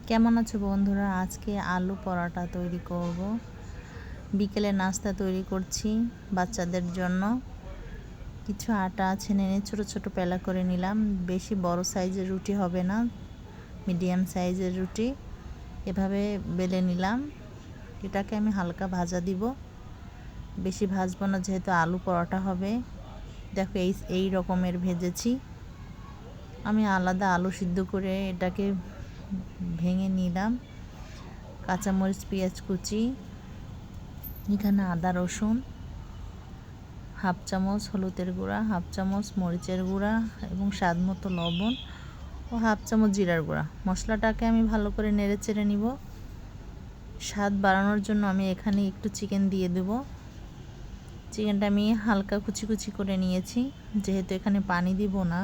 কেমন আছো বন্ধুরা? আজকে আলু পরোটা তৈরি করব। বিকেলে নাস্তা তৈরি করছি বাচ্চাদের জন্য। কিছু আটা ছেনে নিয়ে ছোটো ছোটো পেলা করে নিলাম। বেশি বড় সাইজের রুটি হবে না, মিডিয়াম সাইজের রুটি এভাবে বেলে নিলাম। এটাকে আমি হালকা ভাজা দিব, বেশি ভাজবো না যেহেতু আলু পরোটা হবে। দেখো এই রকমের ভেজেছি। আমি আলাদা আলু সিদ্ধ করে এটাকে ভেঙে নিলাম। কাঁচামরিচ, পেঁয়াজ কুচি, এখানে আদা রসুন, হাফ চামচ হলুদের গুঁড়া, হাফ চামচ মরিচের গুঁড়া এবং স্বাদ মতো লবণ ও হাফ চামচ জিরার গুঁড়া। মশলাটাকে আমি ভালো করে নেড়ে চেড়ে নিব। স্বাদ বাড়ানোর জন্য আমি এখানে একটু চিকেন দিয়ে দেব। চিকেনটা আমি হালকা কুচি কুচি করে নিয়েছি, যেহেতু এখানে পানি দিব না,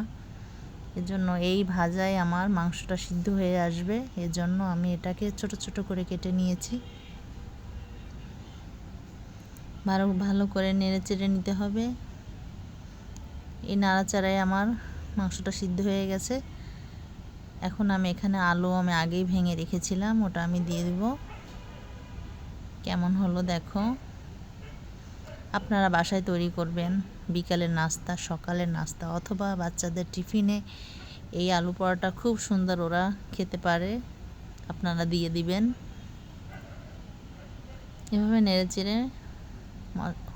এজন্য এই ভাজায় আমার মাংসটা সিদ্ধ হয়ে আসবে। এজন্য আমি এটাকে ছোট ছোট করে কেটে নিয়েছি। ভালো করে নেড়ে চেড়ে নিতে হবে। এই নাড়াচাড়ায় আমার মাংসটা সিদ্ধ হয়ে গেছে। এখন আমি এখানে আলু আমি আগেই ভেঙে রেখেছিলাম, ওটা আমি দিয়ে দেব। কেমন হলো দেখো। আপনারা বাসায় তৈরি করবেন বিকালের নাস্তা, সকালের নাস্তা অথবা বাচ্চাদের টিফিনে। এই আলু পরোটা খুব সুন্দর ওরা খেতে পারে, আপনারা দিয়ে দিবেন। এভাবে নেড়ে চেড়ে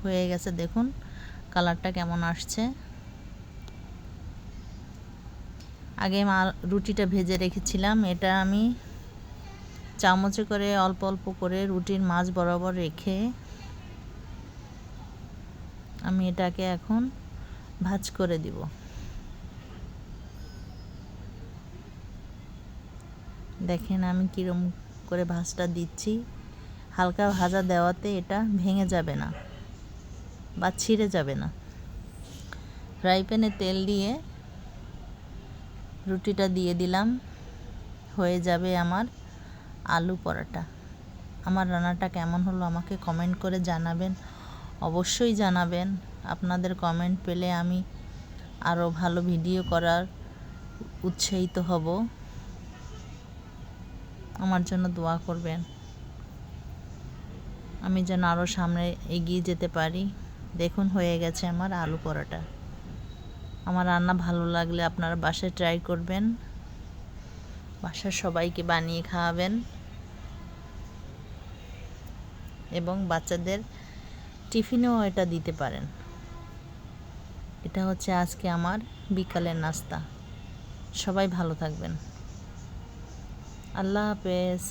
হয়ে গেছে, দেখুন কালারটা কেমন আসছে। আগে রুটিটা ভেজে রেখেছিলাম, এটা আমি চামচে করে অল্প অল্প করে রুটির মাঝ বরাবর রেখে আমি এটাকে এখন ভাজ করে দিব। দেখেন আমি কীরকম করে ভাজটা দিচ্ছি। হালকা ভাজা দেওয়াতে এটা ভেঙে যাবে না বা ছিঁড়ে যাবে না। ফ্রাই প্যানে তেল দিয়ে রুটিটা দিয়ে দিলাম, হয়ে যাবে আমার আলু পরোটা। আমার রান্নাটা কেমন হলো আমাকে কমেন্ট করে জানাবেন, অবশ্যই জানাবেন। আপনাদের কমেন্ট পেলে আমি আরও ভালো ভিডিও করার উৎসাহিত হব। আমার জন্য দোয়া করবেন, আমি যেন আরও সামনে এগিয়ে যেতে পারি। দেখুন হয়ে গেছে আমার আলু পরোটা। আমার রান্না ভালো লাগলে আপনারা বাসায় ট্রাই করবেন, বাসার সবাইকে বানিয়ে খাওয়াবেন এবং বাচ্চাদের টিফিনেও এটা দিতে পারেন। এটা হচ্ছে আজকে আমার বিকালের নাস্তা। সবাই ভালো থাকবেন। আল্লাহ হাফেজ।